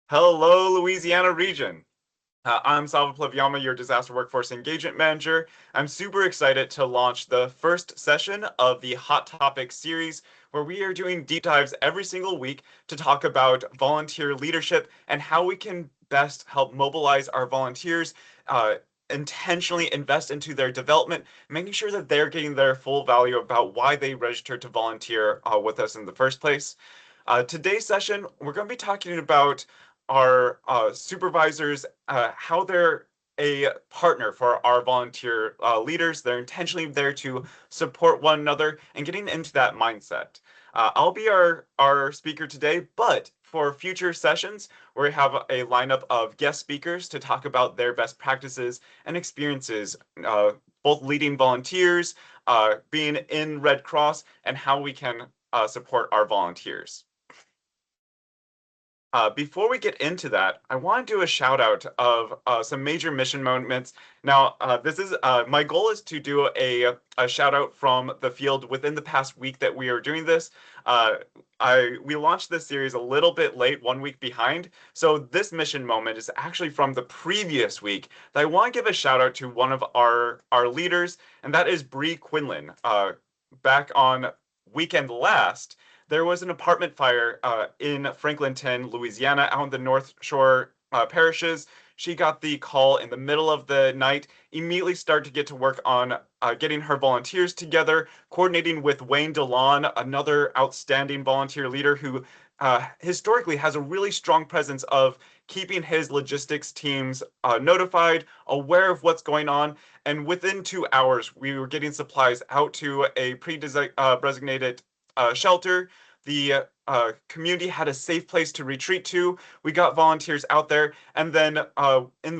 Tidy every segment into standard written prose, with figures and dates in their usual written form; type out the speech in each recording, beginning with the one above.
Hello, Louisiana region. I'm Salva Plaviama, your Disaster Workforce Engagement Manager. I'm super excited to launch the first session of the Hot Topics series, where we are doing deep dives every single week to talk about volunteer leadership and how we can best help mobilize our volunteers, uh, intentionally invest into their development, making sure that they're getting their full value about why they registered to volunteer with us in the first place. Today's session, we're going to be talking about our supervisors, how they're a partner for our volunteer leaders. They're intentionally there to support one another and getting into that mindset. I'll be our speaker today, but for future sessions, we have a lineup of guest speakers to talk about their best practices and experiences, both leading volunteers, being in Red Cross, and how we can support our volunteers. Before we get into that, I want to do a shout out of some major mission moments. Now, this is my goal is to do a shout out from the field within the past week that we are doing this. Uh, we launched this series a little bit late, 1 week behind. So this mission moment is actually from the previous week. That I want to give a shout out to one of our leaders, and that is Bree Quinlan. Back on weekend last, there was an apartment fire in Franklinton, Louisiana, out in the North Shore parishes. She got the call in the middle of the night, immediately started to get to work on getting her volunteers together, coordinating with Wayne DeLon, another outstanding volunteer leader who historically has a really strong presence of keeping his logistics teams notified, aware of what's going on. And within 2 hours, we were getting supplies out to a pre-designated shelter. The community had a safe place to retreat to. We got volunteers out there, and then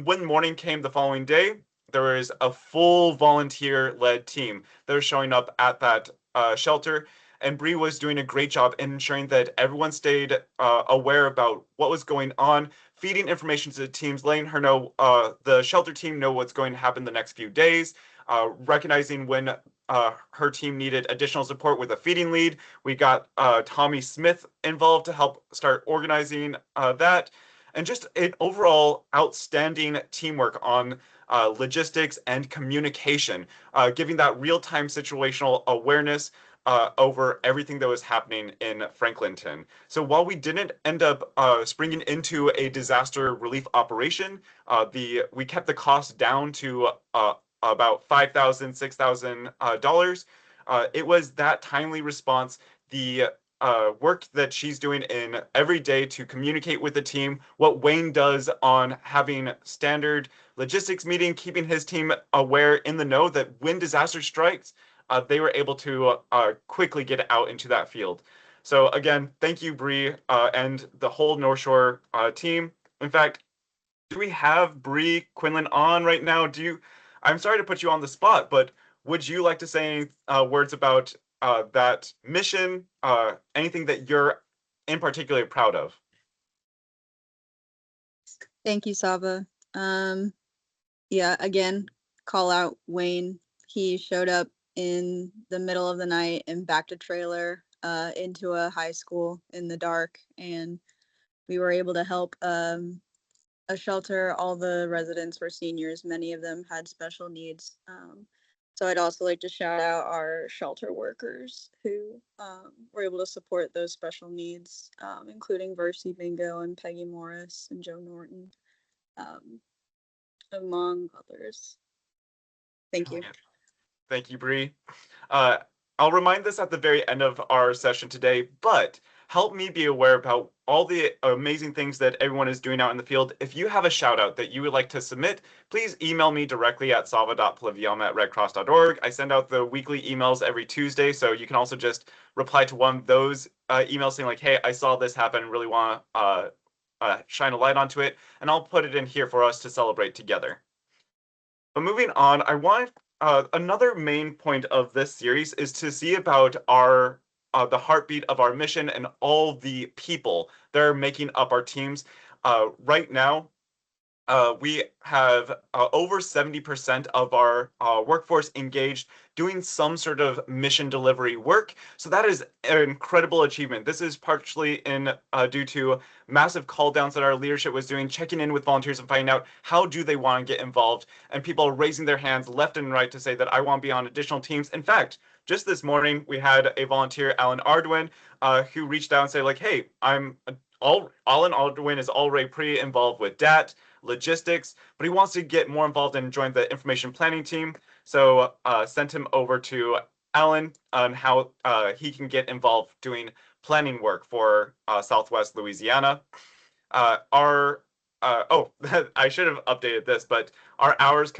when morning came the following day, there was a full volunteer-led team that was showing up at that shelter. And Bree was doing a great job in ensuring that everyone stayed aware about what was going on, feeding information to the teams, letting her know the shelter team know what's going to happen the next few days, recognizing when her team needed additional support with a feeding lead. We got Tommy Smith involved to help start organizing that. And just an overall outstanding teamwork on logistics and communication, giving that real-time situational awareness over everything that was happening in Franklinton. So while we didn't end up springing into a disaster relief operation, we kept the cost down to about $5,000, $6,000. It was that timely response, the work that she's doing in every day to communicate with the team, what Wayne does on having standard logistics meeting, keeping his team aware in the know that when disaster strikes, they were able to quickly get out into that field. So again, thank you, Bree, and the whole North Shore team. In fact, do we have Bree Quinlan on right now? I'm sorry to put you on the spot, but would you like to say words about that mission? Anything that you're in particular proud of? Thank you, Saba. Yeah, again, call out Wayne. He showed up in the middle of the night and backed a trailer into a high school in the dark, and we were able to help a shelter. All the residents were seniors. Many of them had special needs. So I'd also like to shout out our shelter workers who were able to support those special needs, including Versi Bingo and Peggy Morris and Joe Norton, um, among others. Thank Oh, you. yeah. Thank you, Bree. Uh, I'll remind this at the very end of our session today, but help me be aware about all the amazing things that everyone is doing out in the field. If you have a shout out that you would like to submit, please email me directly at salva.plaviama@redcross.org. I send out the weekly emails every Tuesday, so you can also just reply to one of those emails saying like, hey, I saw this happen, really want to shine a light onto it, and I'll put it in here for us to celebrate together. But moving on, I want another main point of this series is to see about our the heartbeat of our mission and all the people that are making up our teams. Right now, We have over 70% of our workforce engaged doing some sort of mission delivery work. So that is an incredible achievement. This is partially in due to massive call downs that our leadership was doing, checking in with volunteers and finding out how do they want to get involved, and people raising their hands left and right to say that I want to be on additional teams. In fact, just this morning we had a volunteer, Alan Ardwin, who reached out and said like, "Hey, Alan Ardwin is already pretty involved with DAT." Logistics, but he wants to get more involved and join the information planning team. So sent him over to Alan on how he can get involved doing planning work for Southwest Louisiana. Our oh, I should have updated this, but our hours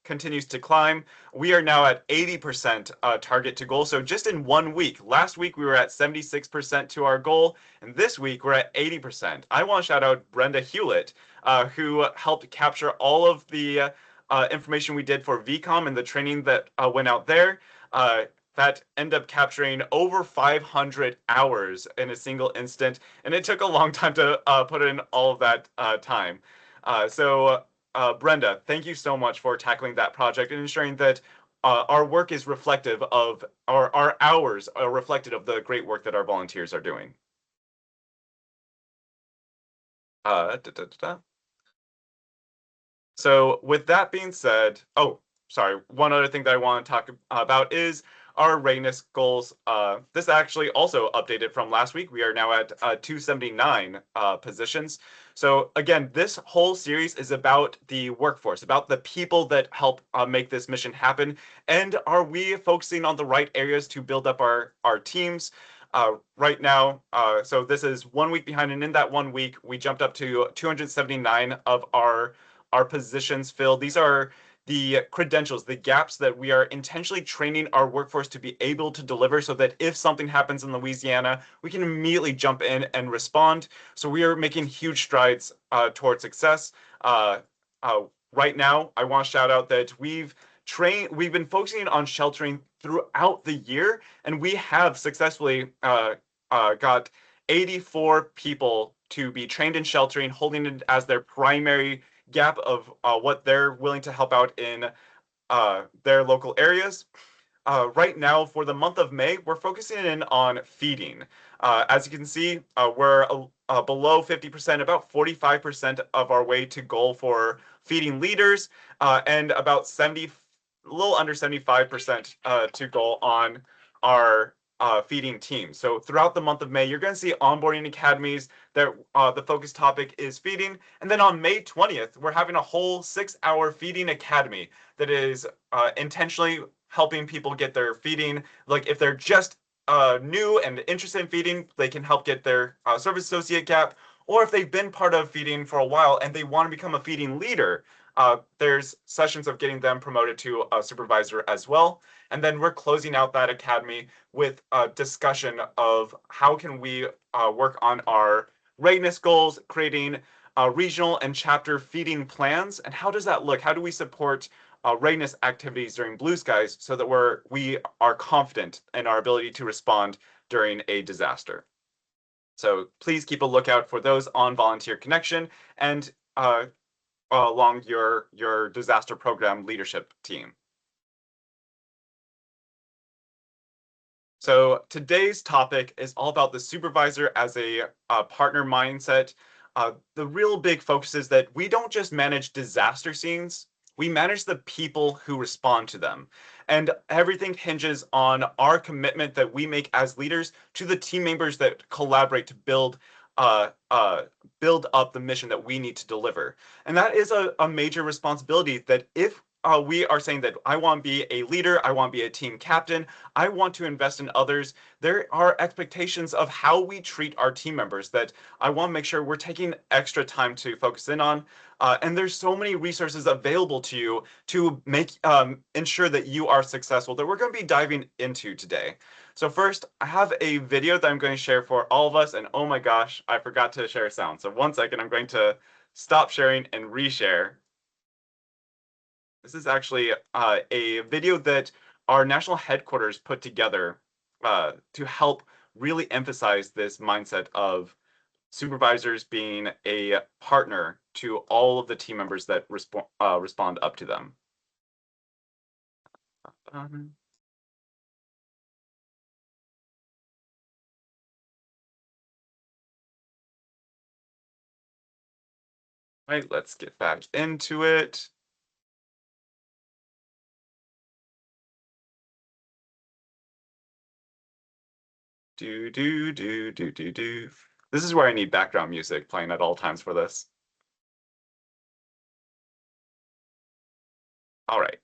continues to climb. We are now at 80% target to goal. So just in 1 week, last week we were at 76% to our goal, and this week we're at 80%. I want to shout out Brenda Hewlett, who helped capture all of the information we did for VCOM and the training that went out there. That ended up capturing over 500 hours in a single instant, and it took a long time to put in all of that time. Brenda, thank you so much for tackling that project and ensuring that our work is reflective of our hours are reflective of the great work that our volunteers are doing. Da, da, da, da. So with that being said, oh, sorry, one other thing that I want to talk about is our readiness goals. This actually also updated from last week. We are now at 279 positions. So again, this whole series is about the workforce, about the people that help make this mission happen. And are we focusing on the right areas to build up our teams? Right now, so this is 1 week behind, and in that 1 week, we jumped up to 279 of our positions filled. These are the credentials, the gaps that we are intentionally training our workforce to be able to deliver so that if something happens in Louisiana, we can immediately jump in and respond. So we are making huge strides towards success. Right now, I want to shout out that we've been focusing on sheltering throughout the year, and we have successfully got 84 people to be trained in sheltering, holding it as their primary gap of what they're willing to help out in their local areas. Right now, for the month of May, we're focusing in on feeding. As you can see, we're below 50%, about 45% of our way to goal for feeding leaders, and about a little under 75% to goal on our feeding team. So throughout the month of May, you're going to see onboarding academies that the focus topic is feeding. And then on May 20th, we're having a whole 6-hour feeding academy that is intentionally helping people get their feeding. Like if they're just new and interested in feeding, they can help get their service associate gap. Or if they've been part of feeding for a while and they want to become a feeding leader, there's sessions of getting them promoted to a supervisor as well. And then we're closing out that academy with a discussion of how can we work on our readiness goals, creating regional and chapter feeding plans, and how does that look? How do we support readiness activities during blue skies so that we are confident in our ability to respond during a disaster? So please keep a lookout for those on Volunteer Connection and along your disaster program leadership team. So today's topic is all about the supervisor as a partner mindset. The real big focus is that we don't just manage disaster scenes, we manage the people who respond to them. And everything hinges on our commitment that we make as leaders to the team members that collaborate to build up the mission that we need to deliver. And that is a major responsibility that if we are saying that I want to be a leader, I want to be a team captain, I want to invest in others, there are expectations of how we treat our team members that I want to make sure we're taking extra time to focus in on. And there's so many resources available to you to ensure that you are successful that we're going to be diving into today. So first, I have a video that I'm going to share for all of us, and oh my gosh, I forgot to share sound. So 1 second, I'm going to stop sharing and reshare. This is actually a video that our national headquarters put together to help really emphasize this mindset of supervisors being a partner to all of the team members that respond up to them. Um, right, let's get back into it. Do, do, do, do, do, do. This is where I need background music playing at all times for this. All right.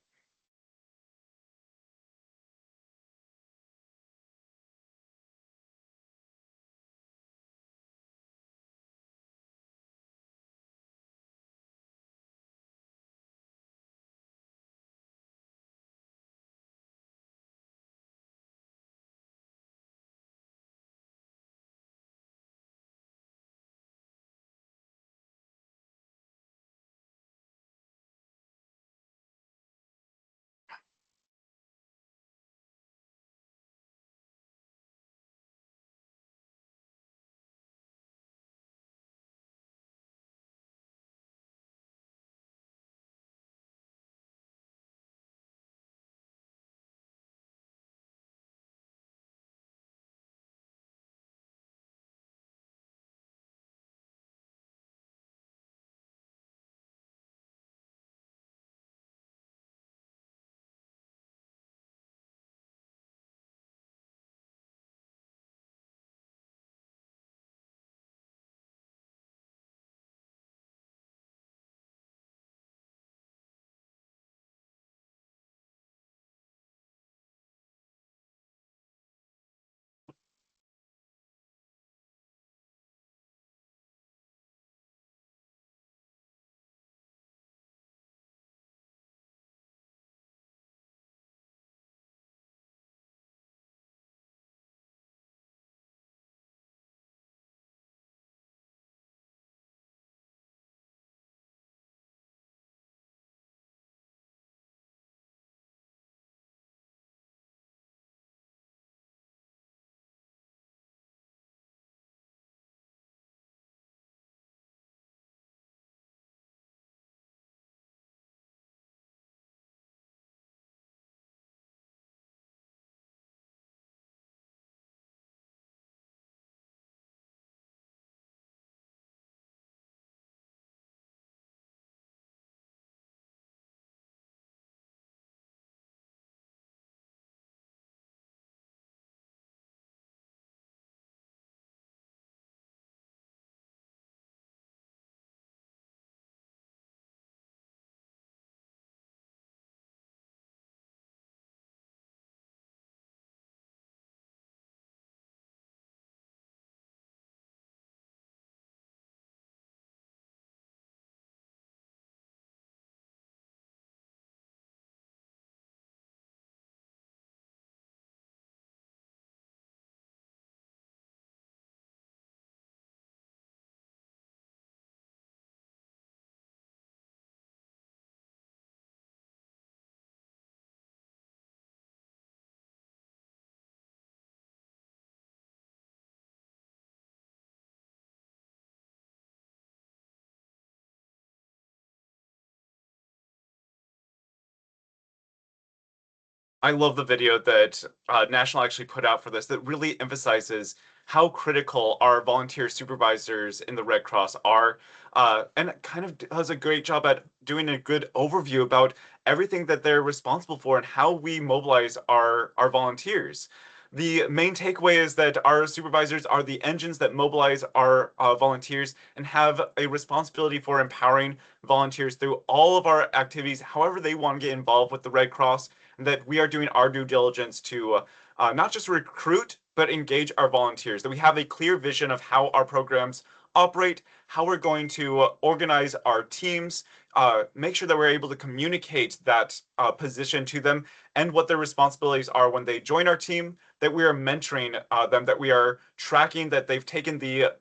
I love the video that National actually put out for this that really emphasizes how critical our volunteer supervisors in the Red Cross are, and it kind of does a great job at doing a good overview about everything that they're responsible for and how we mobilize our volunteers. The main takeaway is that our supervisors are the engines that mobilize our volunteers and have a responsibility for empowering volunteers through all of our activities, however they want to get involved with the Red Cross, that we are doing our due diligence to not just recruit, but engage our volunteers, that we have a clear vision of how our programs operate, how we're going to organize our teams, make sure that we're able to communicate that position to them and what their responsibilities are when they join our team, that we are mentoring them, that we are tracking that they've taken the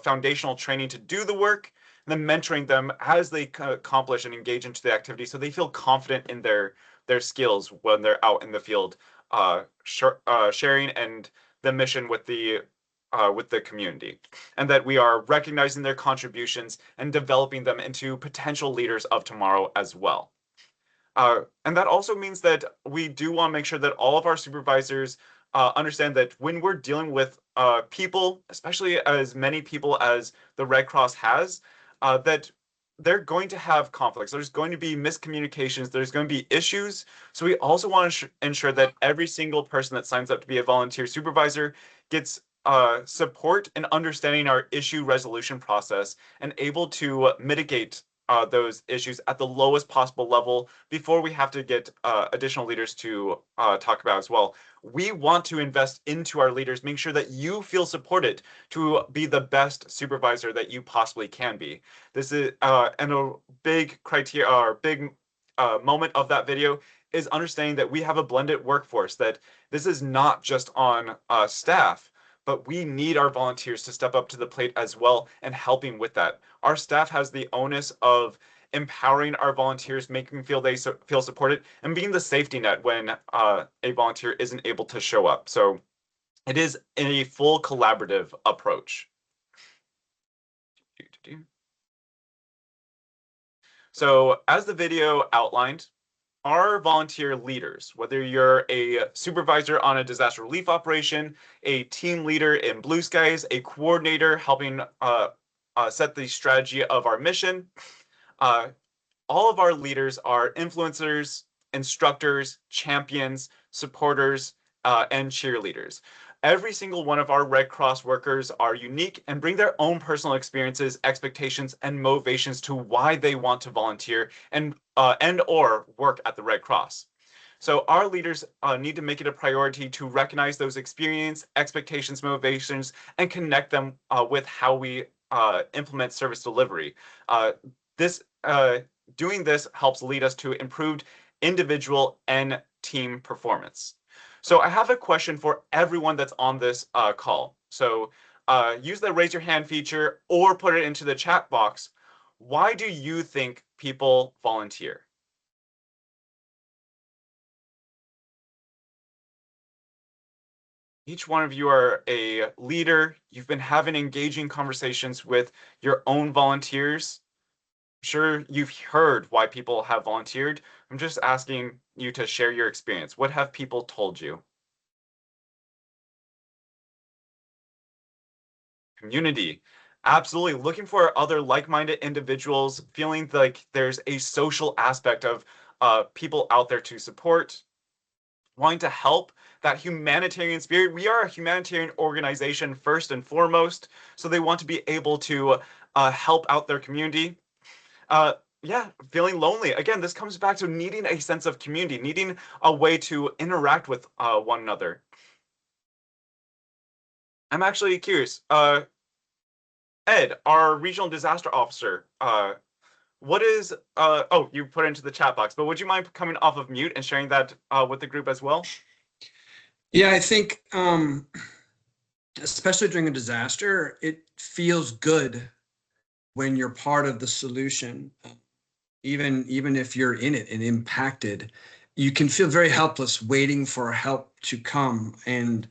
foundational training to do the work, and then mentoring them as they accomplish and engage into the activity so they feel confident in their skills when they're out in the field, sharing and the mission with with the community, and that we are recognizing their contributions and developing them into potential leaders of tomorrow as well. And that also means that we do want to make sure that all of our supervisors understand that when we're dealing with people, especially as many people as the Red Cross has, that they're going to have conflicts. There's going to be miscommunications. There's going to be issues. So we also want to ensure that every single person that signs up to be a volunteer supervisor gets support in understanding our issue resolution process and able to mitigate those issues at the lowest possible level before we have to get additional leaders to talk about as well. We want to invest into our leaders, make sure that you feel supported to be the best supervisor that you possibly can be. This is and a big criteria or big moment of that video is understanding that we have a blended workforce, that this is not just on staff, but we need our volunteers to step up to the plate as well and helping with that. Our staff has the onus of empowering our volunteers, making them feel feel supported, and being the safety net when a volunteer isn't able to show up. So it is a full collaborative approach. So as the video outlined, our volunteer leaders, whether you're a supervisor on a disaster relief operation, a team leader in Blue Skies, a coordinator helping set the strategy of our mission, all of our leaders are influencers, instructors, champions, supporters, and cheerleaders. Every single one of our Red Cross workers are unique and bring their own personal experiences, expectations, and motivations to why they want to volunteer and or work at the Red Cross. So our leaders need to make it a priority to recognize those experience, expectations, motivations, and connect them with how we implement service delivery. This doing this helps lead us to improved individual and team performance. So I have a question for everyone that's on this call. So use the raise your hand feature or put it into the chat box. Why do you think people volunteer? Each one of you are a leader. You've been having engaging conversations with your own volunteers. I'm sure you've heard why people have volunteered. I'm just asking you to share your experience. What have people told you? Community. Absolutely. Looking for other like-minded individuals, feeling like there's a social aspect of people out there to support, wanting to help, that humanitarian spirit. We are a humanitarian organization first and foremost, so they want to be able to help out their community. Uh, yeah, feeling lonely. Again, this comes back to needing a sense of community, needing a way to interact with one another. I'm actually curious. Ed, our regional disaster officer, what is, oh, you put it into the chat box, but would you mind coming off of mute and sharing that with the group as well? Yeah, I think, especially during a disaster, it feels good when you're part of the solution. Even if you're in it and impacted, you can feel very helpless waiting for help to come. And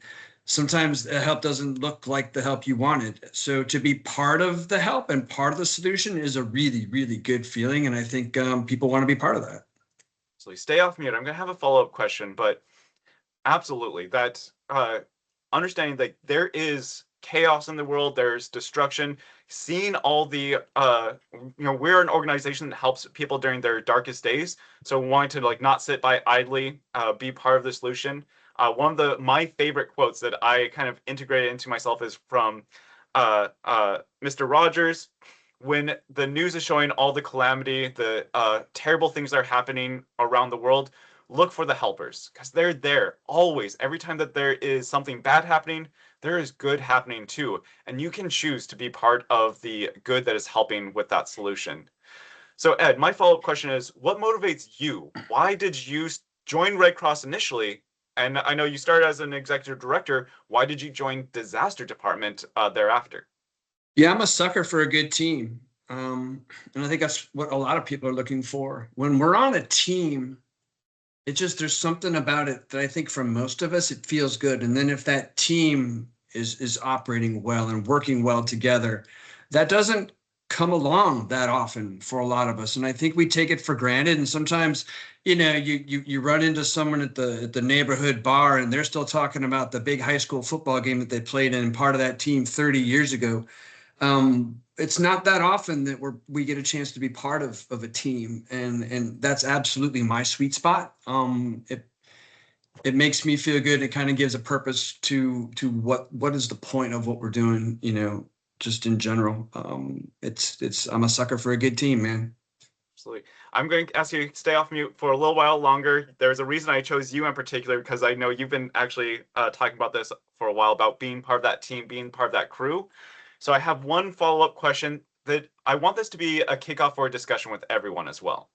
sometimes the help doesn't look like the help you wanted. So to be part of the help and part of the solution is a really, really good feeling. And I think people want to be part of that. So stay off mute. I'm going to have a follow-up question, but absolutely, that understanding that there is chaos in the world, there's destruction, seeing all the we're an organization that helps people during their darkest days, so wanting to like not sit by idly, be part of the solution. One of my favorite quotes that I kind of integrated into myself is from Mr. Rogers. When the news is showing all the calamity, the terrible things that are happening around the world, look for the helpers, because they're there always. Every time that there is something bad happening, there is good happening too. And you can choose to be part of the good that is helping with that solution. So Ed, my follow-up question is, what motivates you? Why did you join Red Cross initially? And I know you started as an executive director. Why did you join disaster department thereafter? Yeah, I'm a sucker for a good team. And I think that's what a lot of people are looking for. When we're on a team, there's something about it that I think for most of us, it feels good. And then if that team is operating well and working well together. That doesn't come along that often for a lot of us, and I think we take it for granted. And sometimes, you run into someone at the neighborhood bar, and they're still talking about the big high school football game that they played in, part of that team 30 years ago. It's not that often that we get a chance to be part of a team, and that's absolutely my sweet spot. It makes me feel good. It kind of gives a purpose to what is the point of what we're doing, just in general. I'm a sucker for a good team, man. Absolutely. I'm going to ask you to stay off mute for a little while longer. There's a reason I chose you in particular, because I know you've been actually talking about this for a while, about being part of that team, being part of that crew. So I have one follow-up question that I want this to be a kickoff for a discussion with everyone as well.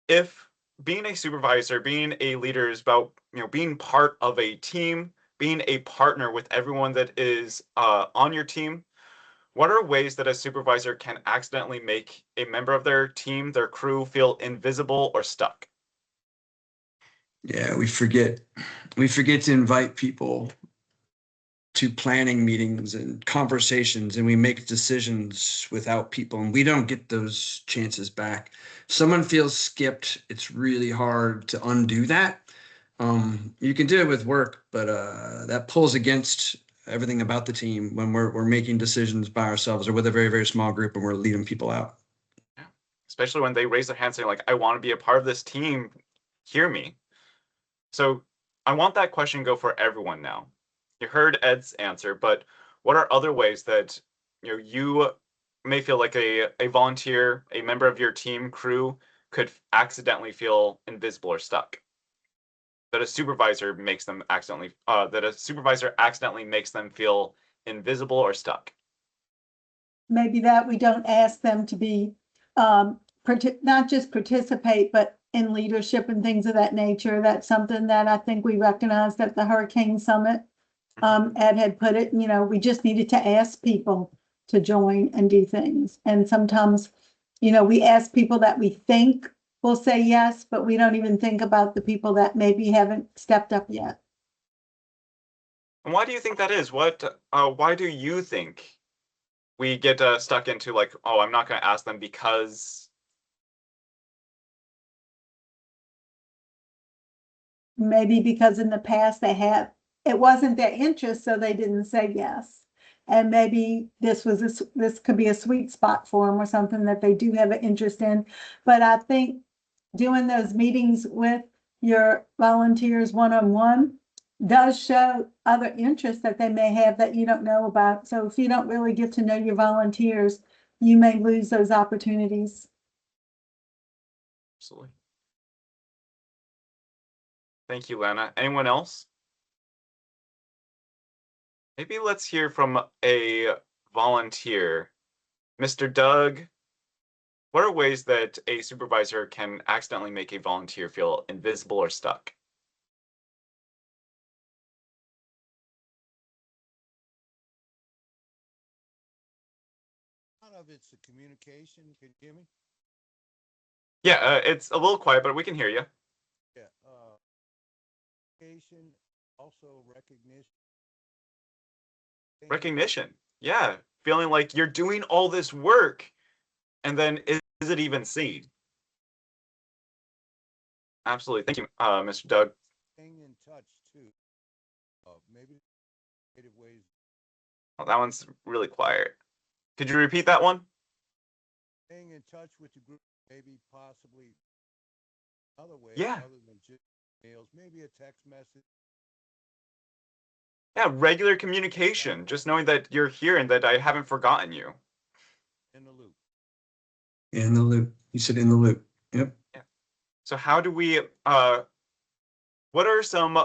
If being a supervisor, being a leader is about, being part of a team, being a partner with everyone that is on your team, what are ways that a supervisor can accidentally make a member of their team, their crew, feel invisible or stuck? Yeah, we forget to invite people to planning meetings and conversations, and we make decisions without people, and we don't get those chances back. Someone feels skipped. It's really hard to undo that. You can do it with work, but that pulls against everything about the team when we're making decisions by ourselves or with a very, very small group and we're leading people out. Yeah. Especially when they raise their hand saying, like, I want to be a part of this team, hear me. So I want that question to go for everyone now. You heard Ed's answer, but what are other ways that you may feel like a volunteer, a member of your team crew could accidentally feel invisible or stuck? That a supervisor accidentally makes them feel invisible or stuck. Maybe that we don't ask them to be not just participate, but in leadership and things of that nature. That's something that I think we recognized at the Hurricane Summit. Ed had put it, we just needed to ask people to join and do things. And sometimes, we ask people that we think will say yes, but we don't even think about the people that maybe haven't stepped up yet. And why do you think that is? Why do you think we get stuck into, like, oh, I'm not going to ask them because... Maybe because in the past it wasn't their interest, so they didn't say yes. And maybe this could be a sweet spot for them or something that they do have an interest in. But I think doing those meetings with your volunteers one-on-one does show other interests that they may have that you don't know about. So if you don't really get to know your volunteers, you may lose those opportunities. Absolutely. Thank you, Lana. Anyone else? Maybe let's hear from a volunteer. Mr. Doug, what are ways that a supervisor can accidentally make a volunteer feel invisible or stuck? A lot of it's the communication. Can you hear me? Yeah, it's a little quiet, but we can hear you. Yeah. Communication, also recognition. Recognition. Yeah, feeling like you're doing all this work, and then is it even seen? Absolutely. Thank you, Mr. Doug. Staying in touch too. Maybe creative ways. Oh, that one's really quiet. Could you repeat that one? Staying in touch with the group, maybe possibly other ways Yeah. other than just emails, maybe a text message. Yeah, regular communication. Just knowing that you're here and that I haven't forgotten you. In the loop. In the loop. You said in the loop. Yep. Yeah. So how do we, what are some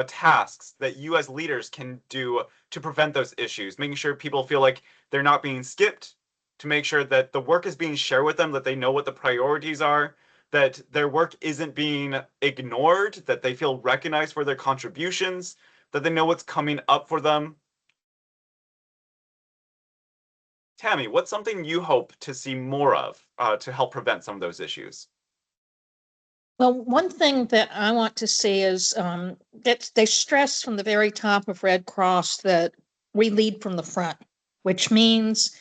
tasks that you as leaders can do to prevent those issues? Making sure people feel like they're not being skipped, to make sure that the work is being shared with them, that they know what the priorities are, that their work isn't being ignored, that they feel recognized for their contributions, that they know what's coming up for them. Tammy, what's something you hope to see more of to help prevent some of those issues? Well, one thing that I want to see is that they stress from the very top of Red Cross that we lead from the front, which means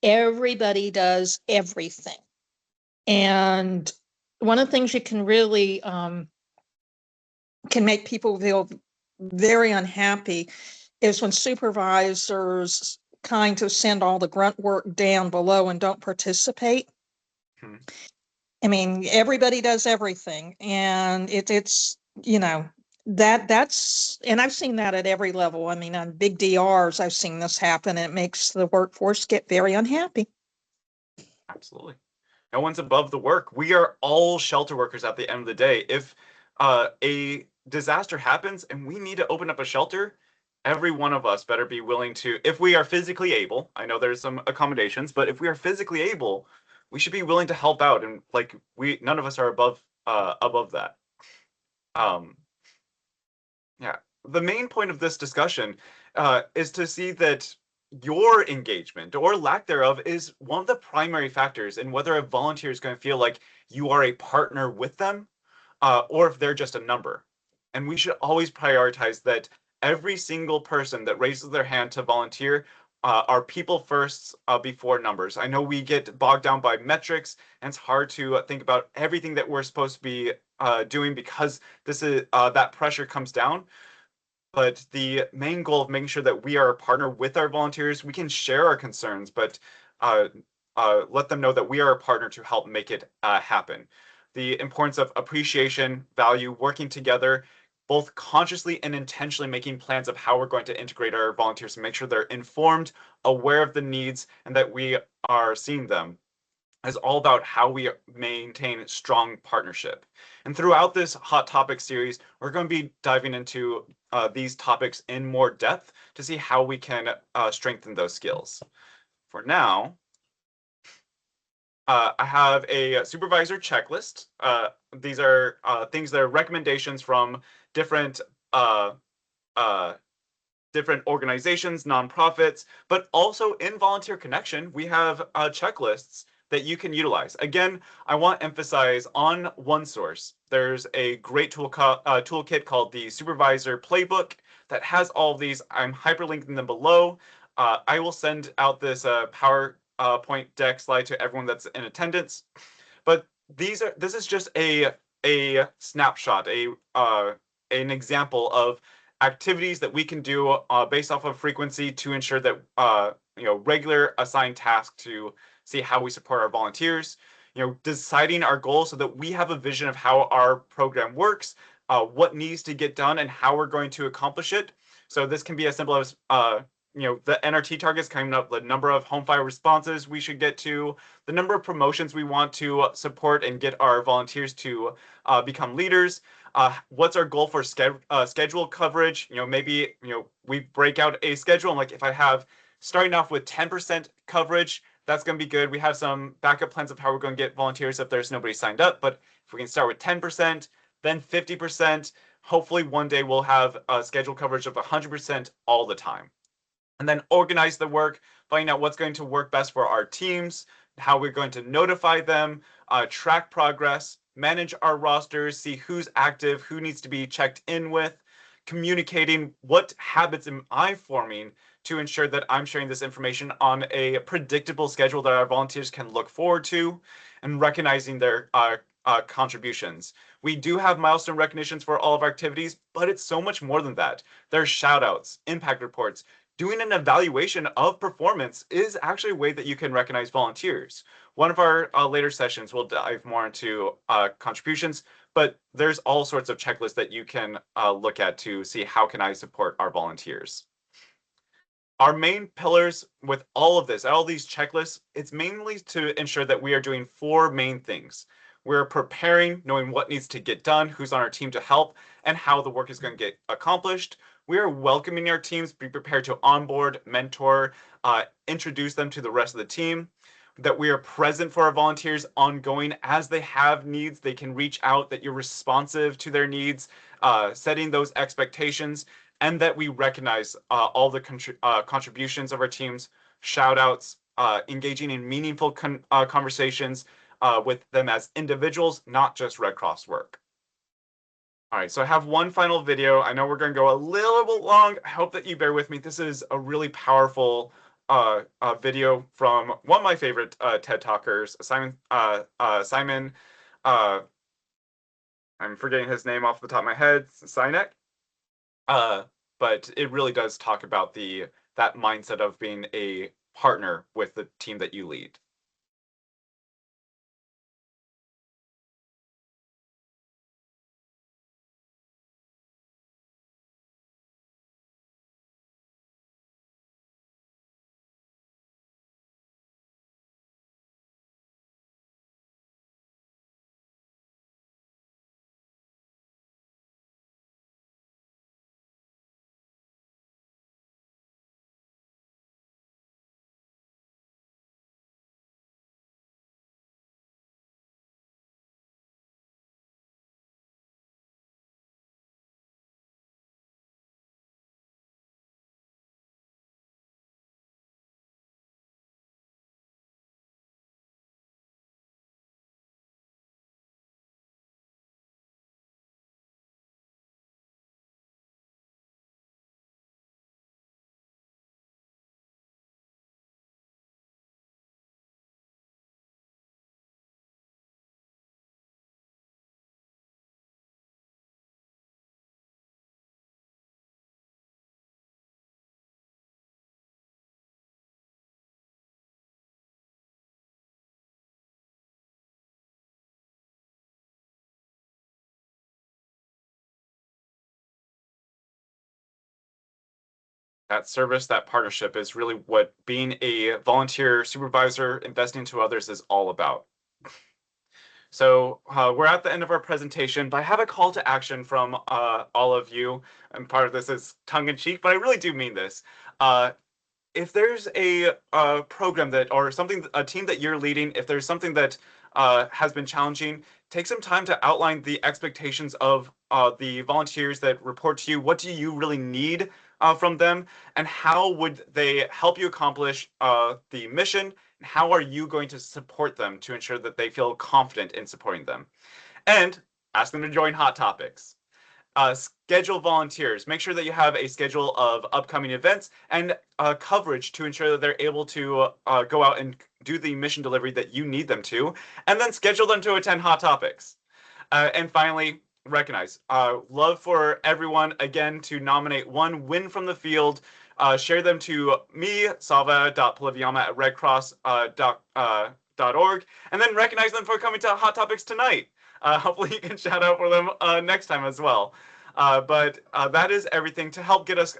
everybody does everything. And one of the things you can really can make people feel very unhappy is when supervisors kind of send all the grunt work down below and don't participate. Hmm. I mean, everybody does everything, and it's that's and I've seen that at every level. I mean, on big DRs, I've seen this happen, and it makes the workforce get very unhappy. Absolutely. No one's above the work. We are all shelter workers at the end of the day. If a disaster happens and we need to open up a shelter, every one of us better be willing to, if we are physically able, I know there's some accommodations, but if we are physically able, we should be willing to help out. And like none of us are above that. Yeah. The main point of this discussion is to see that your engagement or lack thereof is one of the primary factors in whether a volunteer is going to feel like you are a partner with them or if they're just a number. And we should always prioritize that every single person that raises their hand to volunteer are people first before numbers. I know we get bogged down by metrics, and it's hard to think about everything that we're supposed to be doing because this is that pressure comes down. But the main goal of making sure that we are a partner with our volunteers, we can share our concerns, but uh, let them know that we are a partner to help make it happen. The importance of appreciation, value, working together, both consciously and intentionally making plans of how we're going to integrate our volunteers and make sure they're informed, aware of the needs, and that we are seeing them is all about how we maintain strong partnership. And throughout this Hot Topic series, we're going to be diving into these topics in more depth to see how we can strengthen those skills. For now, I have a supervisor checklist. These are things that are recommendations from different uh, different organizations, nonprofits, but also in Volunteer Connection, we have checklists that you can utilize. Again, I want to emphasize on OneSource, there's a great toolkit called the Supervisor Playbook that has all of these. I'm hyperlinking them below. I will send out this PowerPoint deck slide to everyone that's in attendance. But this is just a snapshot, an example of activities that we can do based off of frequency to ensure that regular assigned tasks to see how we support our volunteers, deciding our goals so that we have a vision of how our program works, what needs to get done, and how we're going to accomplish it. So this can be as simple as the NRT targets coming up, the number of home fire responses we should get to, the number of promotions we want to support and get our volunteers to become leaders. What's our goal for schedule coverage? Maybe we break out a schedule, and like if I have starting off with 10% coverage, that's going to be good. We have some backup plans of how we're going to get volunteers if there's nobody signed up. But if we can start with 10%, then 50%, hopefully one day we'll have a schedule coverage of 100% all the time. And then organize the work, finding out what's going to work best for our teams, how we're going to notify them, track progress, manage our rosters, see who's active, who needs to be checked in with, communicating what habits am I forming to ensure that I'm sharing this information on a predictable schedule that our volunteers can look forward to, and recognizing their contributions. We do have milestone recognitions for all of our activities, but it's so much more than that. There's shout outs, impact reports. Doing an evaluation of performance is actually a way that you can recognize volunteers. One of our later sessions will dive more into contributions, but there's all sorts of checklists that you can look at to see how can I support our volunteers. Our main pillars with all of this, all these checklists, it's mainly to ensure that we are doing four main things. We're preparing, knowing what needs to get done, who's on our team to help, and how the work is going to get accomplished. We are welcoming our teams, be prepared to onboard, mentor, introduce them to the rest of the team, that we are present for our volunteers ongoing as they have needs, they can reach out, that you're responsive to their needs, setting those expectations, and that we recognize all the contributions of our teams, shout outs, engaging in meaningful conversations with them as individuals, not just Red Cross work. All right, so I have one final video. I know we're going to go a little bit long. I hope that you bear with me. This is a really powerful video from one of my favorite TED Talkers, Simon. I'm forgetting his name off the top of my head, Sinek. But it really does talk about that mindset of being a partner with the team that you lead. That service, that partnership is really what being a volunteer supervisor, investing into others is all about. So we're at the end of our presentation, but I have a call to action from all of you. And part of this is tongue in cheek, but I really do mean this. If there's a program that, or something, a team that you're leading, if there's something that has been challenging, take some time to outline the expectations of the volunteers that report to you. What do you really need from them, and how would they help you accomplish the mission? And how are you going to support them to ensure that they feel confident in supporting them? And ask them to join Hot Topics. Schedule volunteers. Make sure that you have a schedule of upcoming events and coverage to ensure that they're able to go out and do the mission delivery that you need them to, and then schedule them to attend Hot Topics. And finally, recognize. Love for everyone, again, to nominate one win from the field. Share them to me, salva.palaviama@redcross.org, and then recognize them for coming to Hot Topics tonight. Hopefully you can shout out for them next time as well. But that is everything to help get us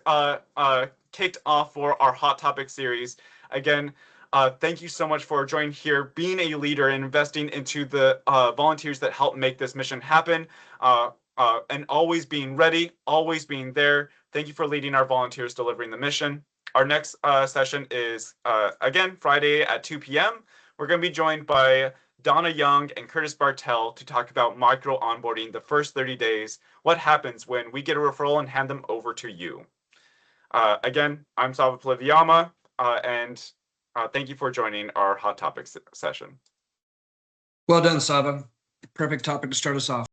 kicked off for our Hot Topic series. Again, thank you so much for joining here, being a leader and investing into the volunteers that help make this mission happen, and always being ready, always being there. Thank you for leading our volunteers delivering the mission. Our next session is, again, Friday at 2 p.m. We're going to be joined by Donna Young and Curtis Bartell to talk about micro onboarding, the first 30 days, what happens when we get a referral and hand them over to you. Again, I'm Salva Pliviyama, and thank you for joining our Hot Topics session. Well done, Saba. Perfect topic to start us off.